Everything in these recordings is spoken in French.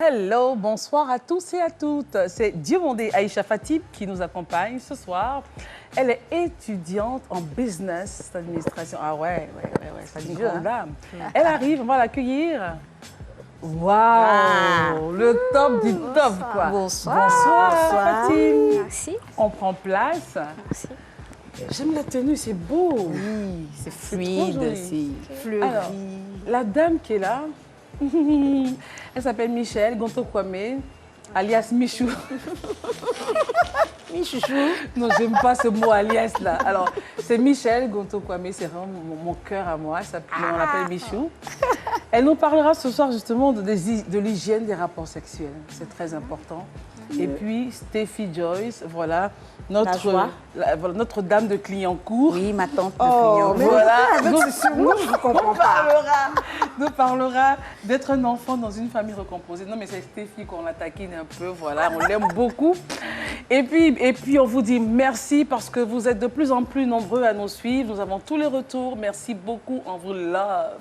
Hello, bonsoir à tous et à toutes. C'est Diomandé Aïcha Fatib qui nous accompagne ce soir. Elle est étudiante en business administration. Ah ouais, c'est une grande dame. Elle arrive, on va l'accueillir. Waouh, le top du top, quoi. Bonsoir. Fatib. Merci. On prend place. Merci. J'aime la tenue, c'est beau. Oui, c'est trop fluide, joli. c'est fleuri. Alors, la dame qui est là, elle s'appelle Michelle Gonto Kwame, alias Michou. Michouchou. Non, j'aime pas ce mot alias là. Alors, c'est Michelle Gonto Kwame, c'est vraiment mon cœur à moi. On l'appelle Michou. Elle nous parlera ce soir justement de l'hygiène des rapports sexuels. C'est très important. Et puis, Stéphie Joyce, voilà, notre dame de Clignancourt. Oui, ma tante de Clignancourt. Voilà, Je nous parlera d'être un enfant dans une famille recomposée. Non, mais c'est Stéphie qu'on la taquine un peu, voilà, on l'aime beaucoup. Et puis, on vous dit merci parce que vous êtes de plus en plus nombreux à nous suivre. Nous avons tous les retours. Merci beaucoup, on vous love.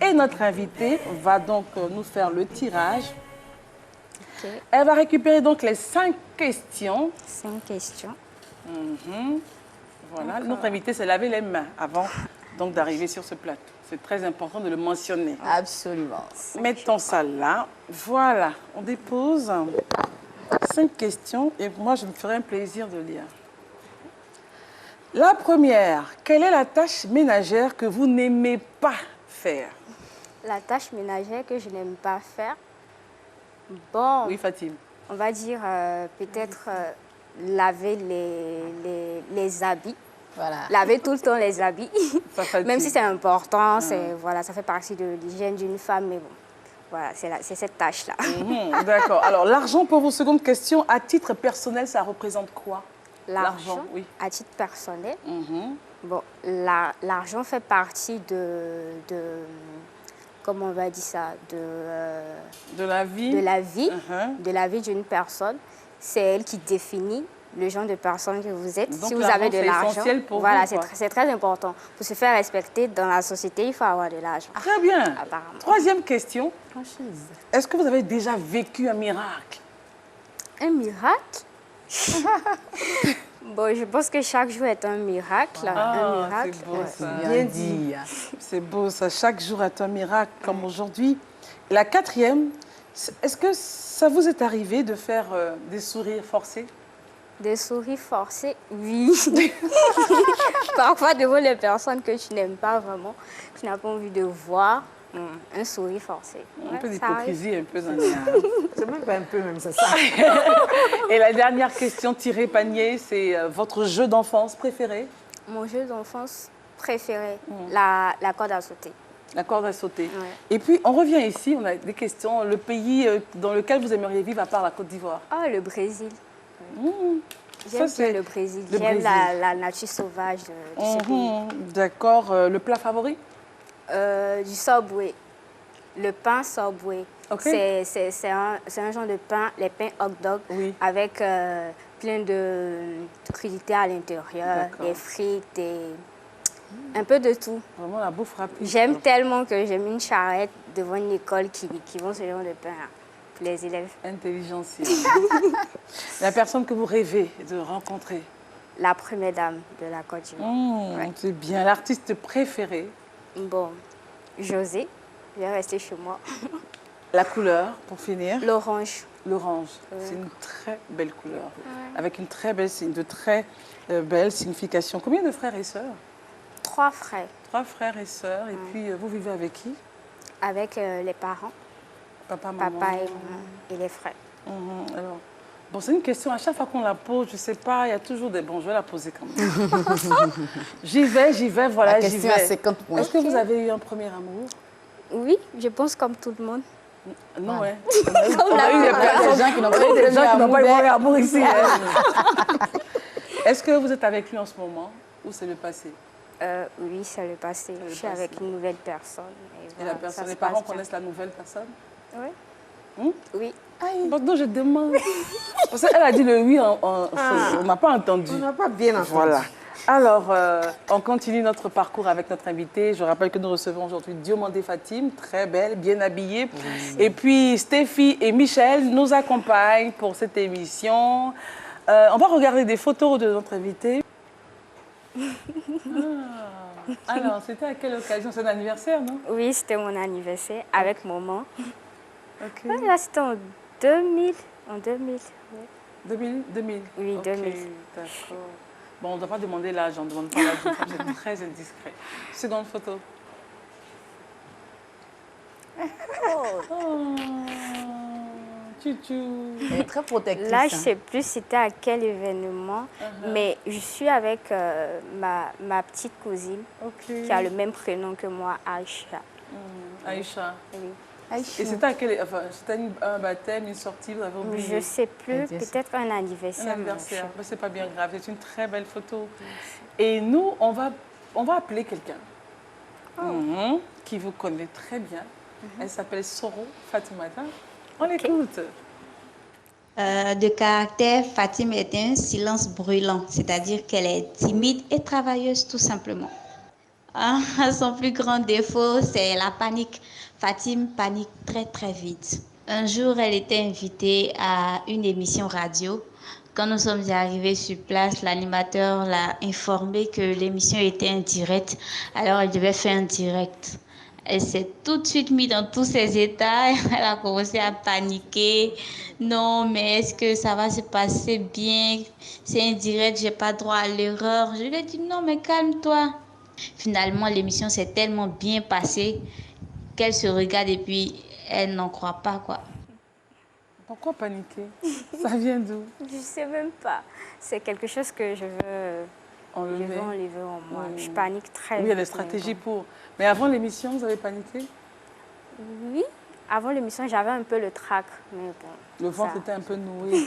Et notre invitée va donc nous faire le tirage. Okay. Elle va récupérer donc les 5 questions. 5 questions. Voilà, notre invitée s'est lavé les mains avant donc d'arriver sur ce plateau. C'est très important de le mentionner. Absolument. Mettons ça là. Voilà, on dépose 5 questions et moi, je me ferai un plaisir de lire. La première, quelle est la tâche ménagère que vous n'aimez pas faire? La tâche ménagère que je n'aime pas faire, bon, Oui, Fatim. on va dire peut-être laver les habits. Voilà. Laver tout le temps les habits. Ça fatigue. Même si c'est important, voilà, ça fait partie de l'hygiène d'une femme, mais bon, voilà, c'est cette tâche-là. D'accord. Alors, l'argent, pour vos secondes questions, à titre personnel, ça représente quoi? L'argent, oui. à titre personnel, bon, l'argent fait partie comment on va dire ça, de la vie. de la vie, de la vie d'une personne. C'est elle qui définit le genre de personne que vous êtes. Donc, si vous avez de l'argent, essentiel pour voilà, vous, quoi. c'est très important. Pour se faire respecter dans la société, il faut avoir de l'argent. Très bien. Apparemment. Troisième question. Franchise. Est-ce que vous avez déjà vécu un miracle? Un miracle? Bon, je pense que chaque jour est un miracle. Un miracle. C'est beau ça. Bien dit. C'est beau ça. Chaque jour est un miracle comme aujourd'hui. La quatrième, est-ce que ça vous est arrivé de faire des sourires forcés? Des sourires forcés, oui. Parfois devant les personnes que tu n'aimes pas vraiment, tu n'as pas envie de voir un sourire forcé. Un peu Ouais, ça arrive. d'hypocrisie, un peu dans C'est même pas un peu, même, c'est ça. Et la dernière question tirée panier, c'est votre jeu d'enfance préféré? Mon jeu d'enfance préféré, la corde à sauter. La corde à sauter. Ouais. Et puis, on revient ici, on a des questions. Le pays dans lequel vous aimeriez vivre à part la Côte d'Ivoire? Ah, le Brésil. Ça, J'aime c'est bien le Brésil. le J'aime Brésil. la nature sauvage de ce pays. D'accord. Le plat favori? Du Subway. Le pain Subway. Ok. C'est un genre de pain, les pains hot dog, Oui. avec plein de crudités à l'intérieur, D'accord. des frites, un peu de tout. Vraiment la bouffe rapide. J'aime tellement que j'ai mis une charrette devant une école qui vend ce genre de pain pour les élèves. Intelligentsia. La personne que vous rêvez de rencontrer? La première dame de la Côte d'Ivoire. Ouais. C'est bien. L'artiste préféré? Bon, José, je vais rester chez moi. La couleur, pour finir? L'orange. L'orange. C'est une très belle couleur. Avec une très belle, belle signification. Combien de frères et sœurs? 3 frères 3 frères et sœurs. Et puis, vous vivez avec qui? avec les parents, Papa, maman? papa et maman et les frères. Alors, bon, c'est une question, à chaque fois qu'on la pose, je ne sais pas, il y a toujours des... Bon, je vais la poser quand même. J'y vais, voilà, La j'y question à vais. 50 points. Est-ce que vous avez eu un premier amour? Oui, je pense comme tout le monde. Non, ouais. On a eu Il y a des gens qui n'ont pas eu de des gens qui n'ont pas eu amour. de amour ici. Est-ce que vous êtes avec lui en ce moment ou c'est le passé? Oui, c'est le passé. Je suis passé. avec une nouvelle personne. Et voilà, la personne, ça les se parents passe bien. connaissent la nouvelle personne? Oui. Oui. Pardon, je demande. Parce qu'elle a dit le oui, on n'a pas entendu. On n'a pas bien entendu. Voilà. Alors, on continue notre parcours avec notre invitée. Je rappelle que nous recevons aujourd'hui Diomandé Fatim, très belle, bien habillée. Et puis, Stéphie et Michel nous accompagnent pour cette émission. On va regarder des photos de notre invitée. Alors, c'était à quelle occasion? C'est un anniversaire, non? Oui, c'était mon anniversaire avec maman. Ok. Là, c'était en 2000. En 2000. Ouais. 2000? Oui, Ok, 2000. d'accord. Bon, on ne doit pas demander l'âge, on ne demande pas l'âge, c'est très indiscret. Seconde photo. Oh, Tchou-tchou. Elle est très protectrice. Là, je hein. ne sais plus c'était à quel événement, mais je suis avec ma petite cousine Ok. qui a le même prénom que moi, Aïcha. Aïcha. Oui. Et c'était à quel... Enfin, c'était un baptême, une sortie, vous avez oublié? Je ne sais plus, Anniversaire. peut-être un anniversaire. Un anniversaire. mais Mais c'est pas bien grave, c'est une très belle photo. Et nous, on va appeler quelqu'un qui vous connaît très bien. Elle s'appelle Soro Fatoumata. On l'écoute. De caractère, Fatim est un silence brûlant, c'est-à-dire qu'elle est timide et travailleuse tout simplement. Son plus grand défaut, c'est la panique. Fatim panique très très vite. Un jour, elle était invitée à une émission radio. Quand nous sommes arrivés sur place, l'animateur l'a informé que l'émission était en direct, alors elle devait faire un direct. Elle s'est tout de suite mise dans tous ses états. Elle a commencé à paniquer. Non, mais est-ce que ça va se passer bien? C'est indirect, j'ai pas droit à l'erreur. Je lui ai dit non, mais calme-toi. Finalement, l'émission s'est tellement bien passée qu'elle se regarde et puis elle n'en croit pas, quoi. Pourquoi paniquer? Ça vient d'où? je ne sais même pas. C'est quelque chose que je veux Enlever. enlever en moi. Oui. Je panique très vite. Oui, il y a des stratégies pour. Mais avant l'émission, vous avez paniqué? Oui, avant l'émission, j'avais un peu le trac. Mais bon, Le ventre ça- était un peu noué.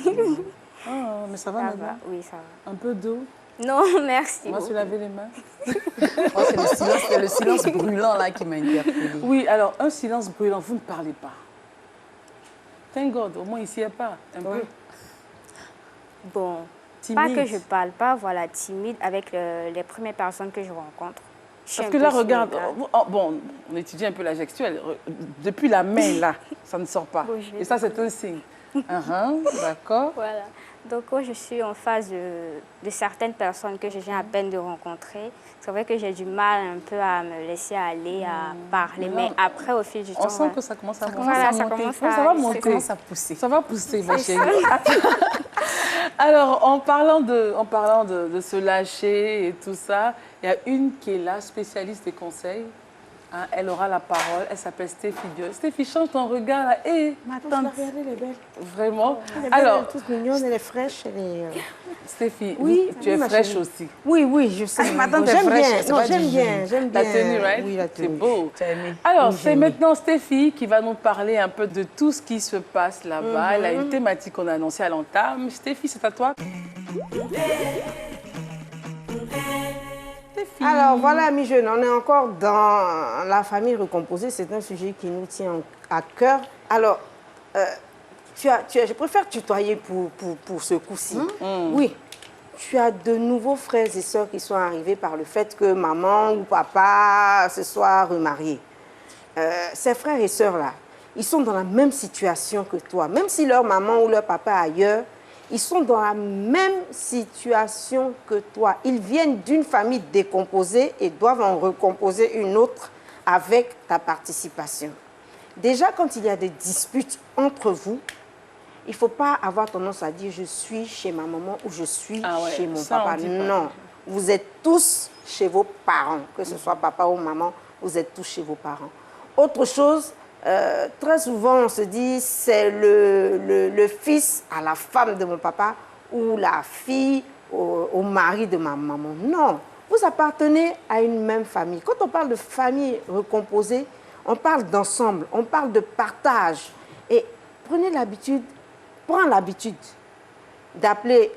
Ah, mais ça va ça maintenant? va. Oui, ça va. Un peu d'eau? Non, merci. On va se laver les mains. Oh, c'est le silence brûlant là qui m'a interpellée. Oui, alors, un silence brûlant, vous ne parlez pas. Thank God, au moins ici, il n'y a pas. Un peu Bon, timide. pas que je parle pas, voilà, timide avec les premières personnes que je rencontre. Je suis Parce un que peu là, sur le regarde, gars. bon, on étudie un peu la gestuelle. Depuis la main, là, ça ne sort pas. Bon, je vais Et ça, c'est un signe. D'accord. Voilà. Donc, quand je suis en face de certaines personnes que je viens à peine de rencontrer, c'est vrai que j'ai du mal un peu à me laisser aller, à parler. Mais Mais non, après, au fil du temps, On sent que ça commence à monter. Voilà, ça monter. commence Oui, à- ça va ça monter. commence à pousser. Ça va pousser, ma chérie. Alors, en parlant de se lâcher et tout ça, il y a une qui est là, spécialiste des conseils. Hein, elle aura la parole. Elle s'appelle Stéphie Dieu. Stéphie, change ton regard là. Hé, ma tante. Regardez, elle est belle. Vraiment. Elle est belle, Alors, elle est toute mignonne, elle est fraîche. Elle est, Stéphie, Oui, tu es oui, ma fraîche chérie. aussi. Oui, oui, je sais. ma tante est J'aime fraîche, bien. c'est Non, pas j'aime du bien, jean. j'aime bien. La tenue, right? Oui, la C'est tenue. beau. Tu as aimé? Alors, Oui, c'est j'ai maintenant Stéphie qui va nous parler un peu de tout ce qui se passe là-bas. Elle a une thématique qu'on a annoncée à l'entame. Stéphie, c'est à toi. Stéphie. Alors voilà, mes jeunes, on est encore dans la famille recomposée. C'est un sujet qui nous tient à cœur. Alors, je préfère tutoyer pour ce coup-ci. Oui, tu as de nouveaux frères et sœurs qui sont arrivés par le fait que maman ou papa se soient remariés. Ces frères et sœurs-là, ils sont dans la même situation que toi. Même si leur maman ou leur papa est ailleurs, ils sont dans la même situation que toi. Ils viennent d'une famille décomposée et doivent en recomposer une autre avec ta participation. Déjà, quand il y a des disputes entre vous, il ne faut pas avoir tendance à dire « je suis chez ma maman » ou « je suis Ah ouais, chez mon ça, on papa ». dit pas. Non, vous êtes tous chez vos parents, que ce soit papa ou maman, vous êtes tous chez vos parents. Autre chose, très souvent on se dit c'est le fils à la femme de mon papa ou la fille au mari de ma maman. Non, vous appartenez à une même famille. Quand on parle de famille recomposée, on parle d'ensemble, on parle de partage. Et prends l'habitude d'appeler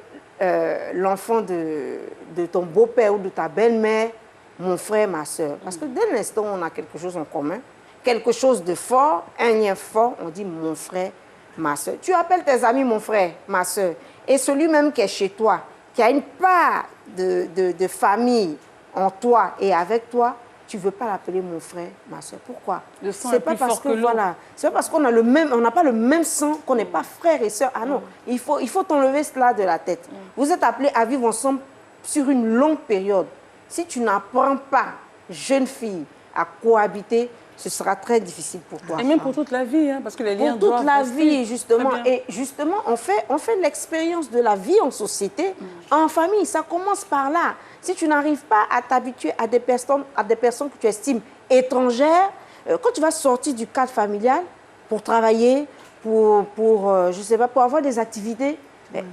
l'enfant de ton beau-père ou de ta belle-mère mon frère, ma soeur. Parce que dès l'instant où on a quelque chose en commun, quelque chose de fort, un lien fort, on dit mon frère, ma soeur. Tu appelles tes amis mon frère, ma soeur. Et celui même qui est chez toi, qui a une part de famille en toi et avec toi, tu ne veux pas l'appeler mon frère, ma soeur. Pourquoi? Le sang est plus fort que l'eau. Voilà, c'est pas parce qu'on a le même, on n'a pas le même sang qu'on n'est pas frère et sœur. Ah non, il faut t'enlever cela de la tête. Vous êtes appelés à vivre ensemble sur une longue période. Si tu n'apprends pas, jeune fille, à cohabiter, ce sera très difficile pour toi. Et même pour toute la vie, hein, parce que les liens pour toute doivent la rester. vie, justement. Très bien. Et justement, on fait l'expérience de la vie en société, en famille. Ça commence par là. Si tu n'arrives pas à t'habituer à des personnes que tu estimes étrangères, quand tu vas sortir du cadre familial pour travailler, je sais pas, pour avoir des activités,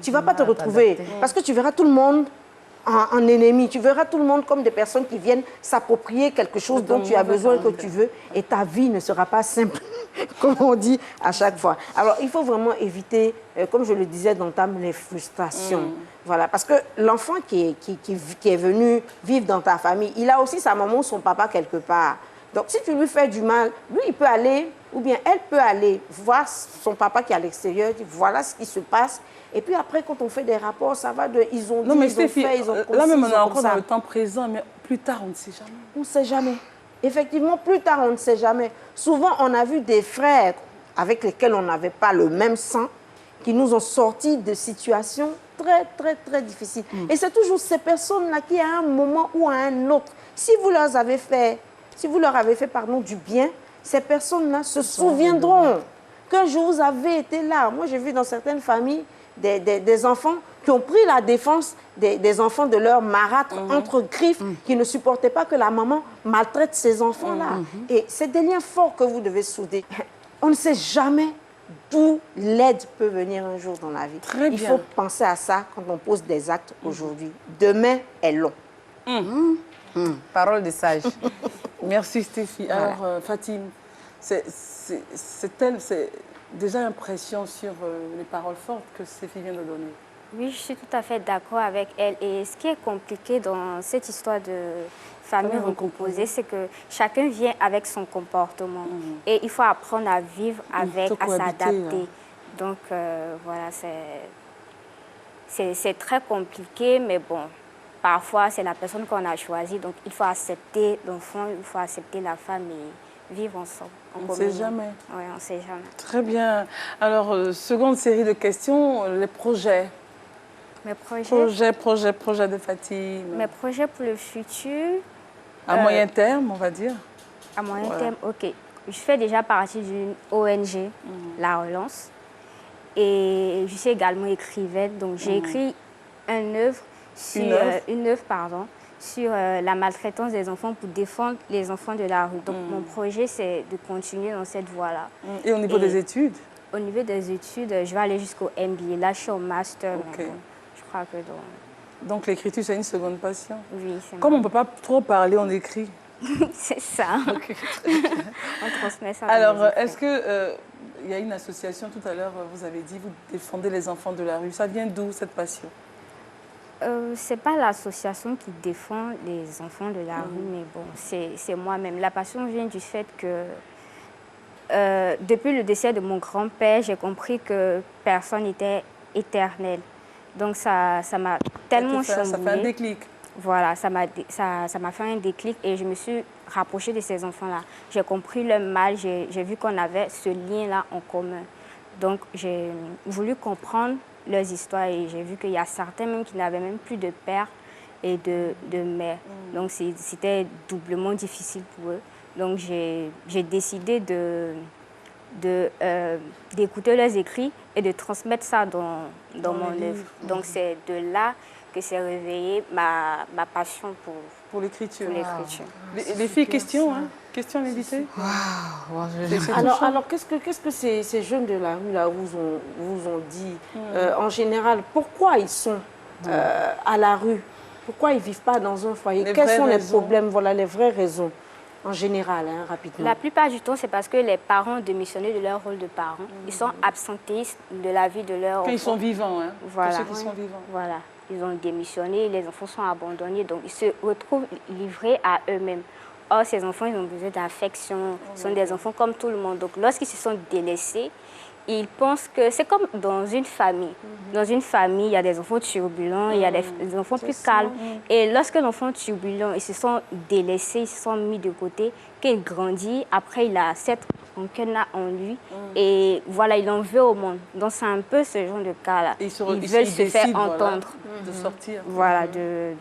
tu ne vas pas te retrouver. Parce que tu verras tout le monde en ennemi. Tu verras tout le monde comme des personnes qui viennent s'approprier quelque chose dont tu as besoin, que tu veux, et ta vie ne sera pas simple, comme on dit à chaque fois. Alors, il faut vraiment éviter, comme je le disais d'entame, les frustrations. Voilà, parce que l'enfant qui est venu vivre dans ta famille, il a aussi sa maman ou son papa quelque part. Donc, si tu lui fais du mal, lui, il peut aller, ou bien elle peut aller voir son papa qui est à l'extérieur, dire voilà ce qui se passe. Et puis après, quand on fait des rapports, ça va de ils ont dit, mais ils ont Stéphie, fait, ils ont là même on est ont encore comme ça. dans le temps présent, mais plus tard on ne sait jamais. On ne sait jamais. Effectivement, plus tard, on ne sait jamais. Souvent, on a vu des frères avec lesquels on n'avait pas le même sang qui nous ont sortis de situations très, très, très difficiles. Et c'est toujours ces personnes-là qui, à un moment ou à un autre, si vous leur avez fait du bien, ces personnes-là se souviendront qu'un jour vous avez été là. Moi, j'ai vu dans certaines familles des enfants qui ont pris la défense des enfants de leur marâtre entre griffes, qui ne supportaient pas que la maman maltraite ces enfants-là. Et c'est des liens forts que vous devez souder. On ne sait jamais d'où l'aide peut venir un jour dans la vie. Très bien. Il faut penser à ça quand on pose des actes aujourd'hui. Demain est long. Parole de sage. Merci Stéphie. Voilà. Alors Fatime, c'est déjà impression sur les paroles fortes que Stéphie vient de donner. Oui, je suis tout à fait d'accord avec elle. Et ce qui est compliqué dans cette histoire de famille recomposée, c'est que chacun vient avec son comportement. Et il faut apprendre à vivre avec, faut à cohabiter, s'adapter. là. Donc, voilà, c'est très compliqué, mais bon, parfois, c'est la personne qu'on a choisie. Donc, il faut accepter l'enfant, il faut accepter la femme et vivre ensemble. On ne sait jamais. Oui, on ne sait jamais. Très bien. Alors, seconde série de questions, les projets. Mes projets, Projets de Fatime. mes projets pour le futur, À moyen terme, on va dire. à moyen Voilà. terme, ok. Je fais déjà partie d'une ONG, La Relance. Et je suis également écrivaine. Donc, j'ai écrit une œuvre sur, sur la maltraitance des enfants pour défendre les enfants de la rue. Donc, mon projet, c'est de continuer dans cette voie-là. Et au niveau des études? Au niveau des études, je vais aller jusqu'au MBA. Là, je suis au master. Ok. Mais bon, je crois que Donc l'écriture, c'est une seconde passion. oui, c'est Comme on ne peut pas trop parler, on écrit. c'est ça. Ok. On transmet ça. dans Alors, les écrits. est-ce que il y a une association, tout à l'heure, vous avez dit, vous défendez les enfants de la rue. Ça vient d'où, cette passion? Ce n'est pas l'association qui défend les enfants de la rue, mais bon, c'est moi-même. La passion vient du fait que depuis le décès de mon grand-père, j'ai compris que personne n'était éternel. Donc ça m'a tellement chamboulée. Ça fait un déclic. Voilà, ça m'a fait un déclic et je me suis rapprochée de ces enfants-là. J'ai compris leur mal, j'ai vu qu'on avait ce lien-là en commun. Donc j'ai voulu comprendre leurs histoires et j'ai vu qu'il y a certains même qui n'avaient même plus de père et de mère. Donc c'était doublement difficile pour eux. Donc j'ai décidé d'écouter leurs écrits et de transmettre ça dans mon œuvre. Donc c'est de là que s'est réveillée ma passion pour l'écriture. Les filles, question, hein? Question à l'invité. Alors qu'est-ce que ces jeunes de la rue là vous ont dit en général? Pourquoi ils sont à la rue? Pourquoi ils ne vivent pas dans un foyer? Quels sont les problèmes? Voilà les vraies raisons. En général, hein, rapidement. La plupart du temps, c'est parce que les parents ont démissionné de leur rôle de parents. Ils sont absentéistes de la vie de leur enfant. Quand ils sont vivants, hein? Voilà. Pour ceux qui sont vivants. Voilà. Ils ont démissionné, les enfants sont abandonnés, donc ils se retrouvent livrés à eux-mêmes. oh, ces enfants, ils ont besoin d'affection, ce sont des enfants comme tout le monde. Donc, lorsqu'ils se sont délaissés, ils pensent que c'est comme dans une famille. Dans une famille, il y a des enfants turbulents, il y a des enfants plus calmes. Et lorsque l'enfant turbulent, ils se sont délaissés, ils se sont mis de côté, qu'il grandit, après il a cette rancune-là en lui. Et voilà, il en veut au monde. Donc c'est un peu ce genre de cas-là. Ils veulent se faire entendre. De sortir. Voilà, de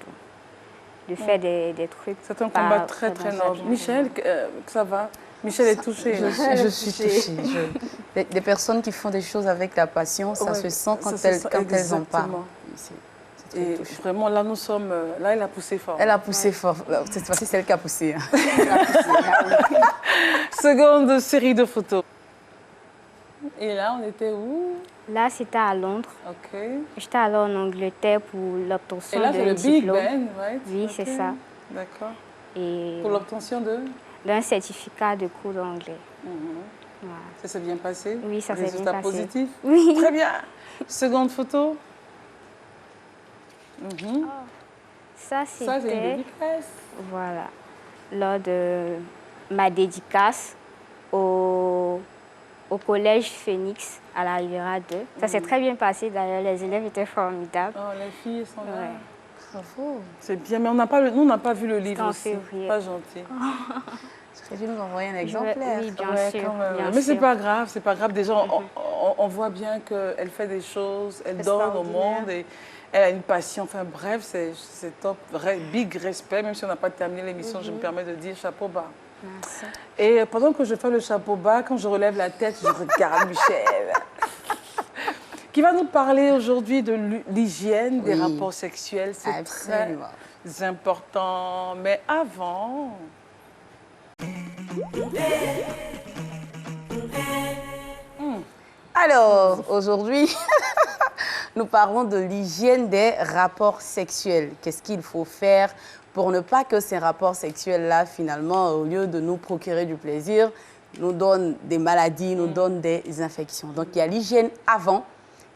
faire des trucs. C'est un combat très noble. Michel, ça va? Michel est touché. Je suis touchée. Des personnes qui font des choses avec la passion, ça se sent quand elles en parlent. Et vraiment, là, nous sommes... Là, elle a poussé fort. Elle a poussé fort. Cette fois-ci, c'est elle qui a poussé. Seconde série de photos. Et là, on était où? Là, c'était à Londres. OK. J'étais allée en Angleterre pour l'obtention Et là, c'est le Big Ben, right? Oui, c'est ça. D'accord. Et pour l'obtention d'un certificat de cours d'anglais. Voilà. Ça s'est bien passé? Oui, ça s'est bien Résultat passé. positif? Oui. Très bien. Seconde photo. Ça, c'est une c'était... dédicace. Voilà. Lors de ma dédicace au collège Phoenix à la Riviera 2. Ça s'est très bien passé d'ailleurs, les élèves étaient formidables. Oh, les filles sont là. Ouais. Bravo. C'est bien, mais nous, on n'a pas vu le livre en aussi. février. Pas gentil. Tu veux nous envoyer un exemplaire? Oui, bien sûr. Mais c'est pas grave, c'est pas grave. Déjà, on voit bien qu'elle fait des choses, elle donne au monde et elle a une passion. Enfin bref, c'est top. Big respect, même si on n'a pas terminé l'émission, je me permets de dire chapeau bas. Merci. Et pendant que je fais le chapeau bas, quand je relève la tête, je regarde Michel, qui va nous parler aujourd'hui de l'hygiène des rapports sexuels. C'est très important. Mais avant... Alors, aujourd'hui, nous parlons de l'hygiène des rapports sexuels. Qu'est-ce qu'il faut faire pour ne pas que ces rapports sexuels-là, finalement, au lieu de nous procurer du plaisir, nous donnent des maladies, nous donnent des infections. Donc, il y a l'hygiène avant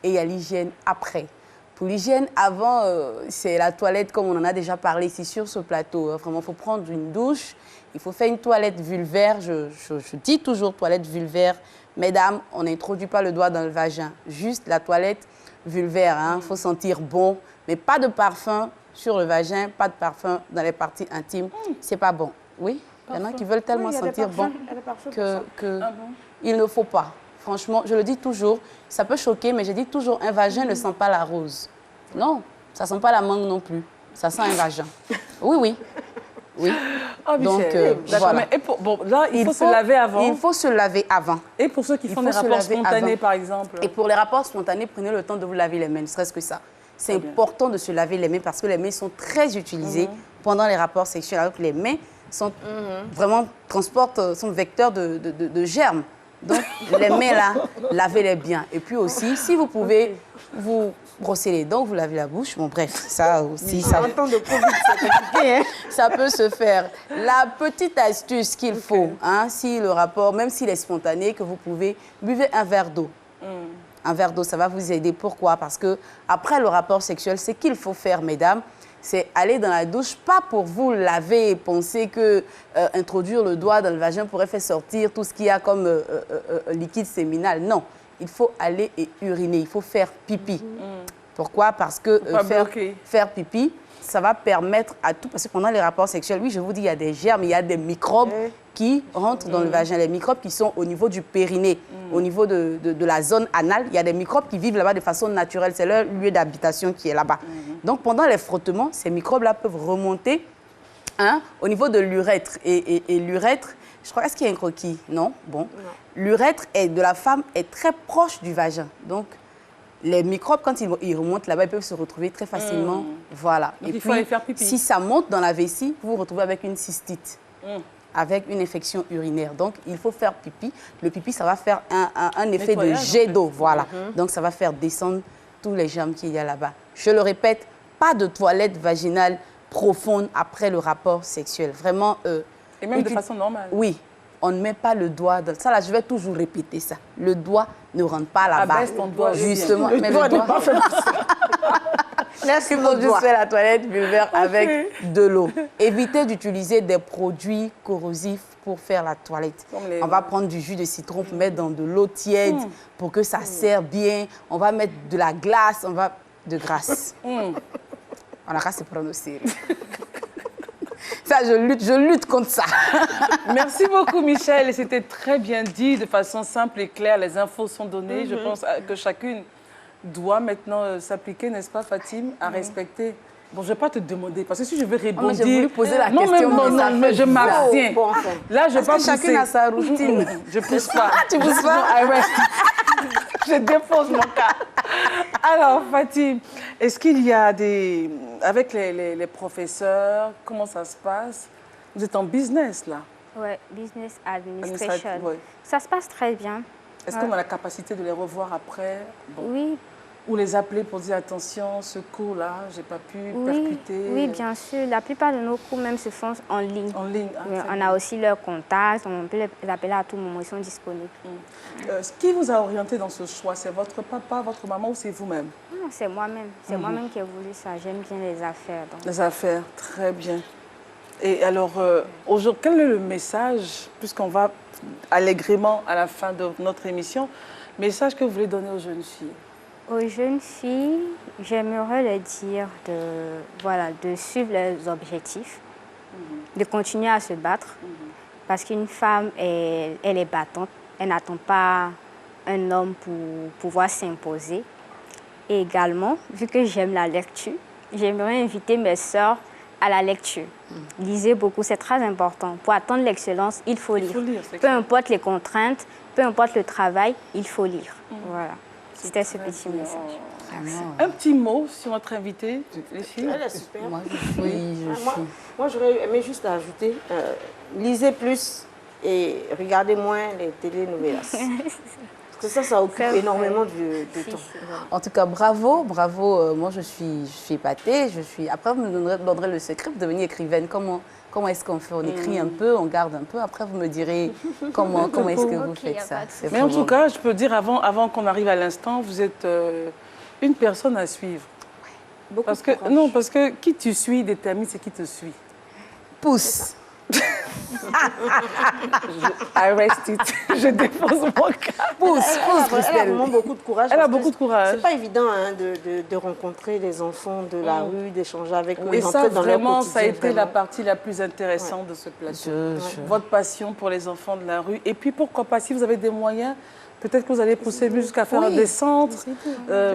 et il y a l'hygiène après. Pour l'hygiène avant, c'est la toilette, comme on en a déjà parlé ici sur ce plateau. Vraiment, il faut prendre une douche, il faut faire une toilette vulvaire. Je dis toujours toilette vulvaire. Mesdames, on n'introduit pas le doigt dans le vagin, juste la toilette vulvaire. Il faut sentir bon, mais pas de parfum sur le vagin, pas de parfum dans les parties intimes. C'est pas bon. Oui, il y en a qui veulent tellement sentir bon qu'il ne faut pas. Franchement, je le dis toujours, ça peut choquer, mais je dis toujours, un vagin ne sent pas la rose. Non, ça ne sent pas la mangue non plus. Ça sent un vagin. Oui, oui. Oui. Oh, donc, voilà. Mais là, il faut se laver avant. Il faut se laver avant. Et pour ceux qui font des rapports spontanés, par exemple. Et pour les rapports spontanés, prenez le temps de vous laver les mains, ne serait-ce que ça. C'est important de se laver les mains parce que les mains sont très utilisées pendant les rapports sexuels. Alors que les mains sont vraiment sont vecteurs de germes. Donc, les mains là, lavez-les bien. Et puis aussi, si vous pouvez vous brosser les dents, vous lavez la bouche. Bon, bref, ça aussi, ça peut se faire. La petite astuce qu'il faut, si le rapport, même s'il est spontané, que vous pouvez, buvez un verre d'eau. Un verre d'eau, ça va vous aider. Pourquoi? Parce que après le rapport sexuel, ce qu'il faut faire, mesdames, c'est aller dans la douche, pas pour vous laver et penser que introduire le doigt dans le vagin pourrait faire sortir tout ce qu'il y a comme liquide séminal. Non, il faut aller et uriner, il faut faire pipi. Pourquoi? Parce que faire pipi, ça va permettre à tout, parce que pendant les rapports sexuels, oui, je vous dis, il y a des germes, il y a des microbes qui rentrent dans le vagin. Les microbes qui sont au niveau du périnée, au niveau de la zone anale, il y a des microbes qui vivent là-bas de façon naturelle. C'est leur lieu d'habitation qui est là-bas. Donc, pendant les frottements, ces microbes-là peuvent remonter au niveau de l'urètre. Et l'urètre, je crois, est-ce qu'il y a un croquis? Non? Bon. L'urètre de la femme est très proche du vagin. Donc, les microbes, quand ils remontent là-bas, ils peuvent se retrouver très facilement. Voilà. Donc, et il faut aller faire pipi. Si ça monte dans la vessie, vous vous retrouvez avec une cystite, avec une infection urinaire. Donc, il faut faire pipi. Le pipi, ça va faire un effet de jet d'eau. Voilà. Donc, ça va faire descendre tous les germes qu'il y a là-bas. Je le répète, pas de toilette vaginale profonde après le rapport sexuel. Vraiment. Et même de façon normale. Oui. On ne met pas le doigt dans... Ça, là, je vais toujours répéter ça. Le doigt ne rentre pas là-bas. Abaisse ton doigt. Justement. Le doigt n'est pas fait pour ça. Laisse Il le faut juste doigt. faire la toilette vulvaire avec de l'eau. Évitez d'utiliser des produits corrosifs pour faire la toilette. Comme les- On va prendre du jus de citron pour mettre dans de l'eau tiède pour que ça serre bien. On va mettre de la glace, on va de grâce. On a qu'à se prendre au sérieux. Ça, je lutte contre ça. Merci beaucoup, Michel. Et c'était très bien dit, de façon simple et claire. Les infos sont données. Je pense que chacune doit maintenant s'appliquer, n'est-ce pas, Fatim, à respecter. Bon, je ne vais pas te demander, parce que si je veux mais rebondir... j'ai voulu poser la non, question, mais, mais ça non, mais fait je m'abstiens. Bon, enfin. Là, je ne vais pas Parce que chacune pousser. a sa routine. Je ne pousse pas. Tu pousses pas? Non, I rest. Je dépose mon cas. Alors, Fatim, est-ce qu'il y a des... Avec les professeurs, comment ça se passe? Vous êtes en business, là. Ouais, business administration. Ouais. Ça se passe très bien. Est-ce qu'on a la capacité de les revoir après? Bon. Oui, Ou les appeler pour dire attention, ce cours-là, j'ai pas pu percuter. oui, bien sûr. La plupart de nos cours même se font en ligne. En ligne. Ah, Mais très on bien. a aussi leurs contacts, on peut les appeler à tout moment, ils sont disponibles. Ce qui vous a orienté dans ce choix, c'est votre papa, votre maman ou c'est vous-même? Non, c'est moi-même. C'est moi-même qui ai voulu ça. J'aime bien les affaires. Donc. Les affaires, très bien. Et alors, aujourd'hui, quel est le message, puisqu'on va allègrement à la fin de notre émission, message que vous voulez donner aux jeunes filles? Aux jeunes filles, j'aimerais leur dire de suivre leurs objectifs, de continuer à se battre, parce qu'une femme, elle est battante, elle n'attend pas un homme pour pouvoir s'imposer. Et également, vu que j'aime la lecture, j'aimerais inviter mes sœurs à la lecture. Lisez beaucoup, c'est très important. Pour atteindre l'excellence, il faut lire. faut lire, c'est Peu clair. importe les contraintes, peu importe le travail, il faut lire. Voilà. C'était ce petit message. Un petit mot sur notre invité, les filles. Elle est super. Moi, je suis... Moi, j'aurais aimé juste ajouter, lisez plus et regardez moins les télénovelas. Parce que ça occupe C'est vrai. énormément de Si, temps. si. En tout cas, bravo. Moi, je suis épatée. Après, vous me donnerez le secret pour devenir écrivaine. Comment est-ce qu'on fait? On écrit un peu, on garde un peu. Après, vous me direz comment est-ce que vous Ok, faites y a ça. pas de C'est Mais en vraiment- tout cas, je peux dire, avant qu'on arrive à l'instant, vous êtes une personne à suivre. Beaucoup Parce de que, courage. non, parce que qui tu suis détermine ce qui te suit. pousse. I rest it. Je dépose mon cas. Pousse, Elle a Christelle. vraiment beaucoup de courage. Elle a parce que beaucoup de courage. C'est pas évident hein, de rencontrer les enfants de la rue, d'échanger avec eux, Et ça, d'entrer dans leur vraiment, ça a quotidien, été la vraiment. partie la plus intéressante de ce plateau. Je- Votre passion pour les enfants de la rue. Et puis, pourquoi pas, si vous avez des moyens, peut-être que vous allez pousser jusqu'à faire Oui. des centres,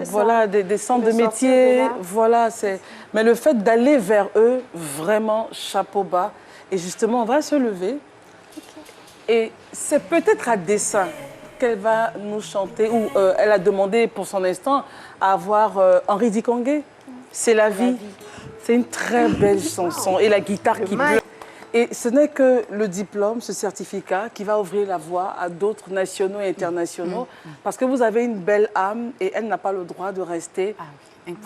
voilà, des centres de De sortir métiers. de là. Voilà, c'est... Mais le fait d'aller vers eux, vraiment, chapeau bas. Et justement, on va se lever. Et c'est peut-être à dessein qu'elle va nous chanter, ou elle a demandé pour son instant à avoir Henri Dikongué. C'est la vie. C'est une très belle chanson. Et la guitare qui mal. pleut. Et ce n'est que le diplôme, ce certificat, qui va ouvrir la voie à d'autres nationaux et internationaux. Parce que vous avez une belle âme et elle n'a pas le droit de rester,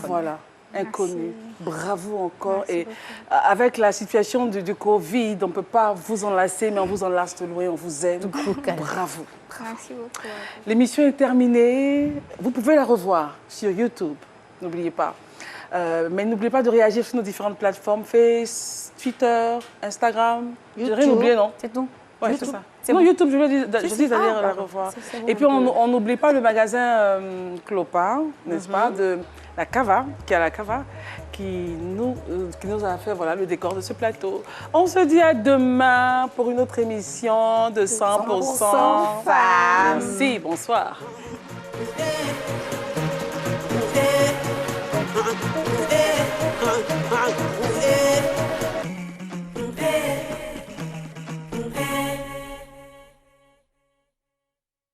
voilà, inconnue. Bravo encore. Et avec la situation du Covid, on ne peut pas vous enlacer, mais on vous enlace de loin, on vous aime. Bravo. Merci beaucoup. L'émission est terminée. Vous pouvez la revoir sur YouTube, n'oubliez pas. Mais n'oubliez pas de réagir sur nos différentes plateformes, Face, Twitter, Instagram. J'ai rien YouTube. oublié, non? C'est tout. Ouais, YouTube. c'est ça. C'est Non, bon. YouTube, je dis d'aller la pardon. revoir. C'est bon, Et puis, on n'oublie pas le magasin Clopin, n'est-ce pas, de la Cava, qui a la Cava, qui nous a fait voilà, le décor de ce plateau. On se dit à demain pour une autre émission de 100% femmes. Merci, bonsoir. Hey,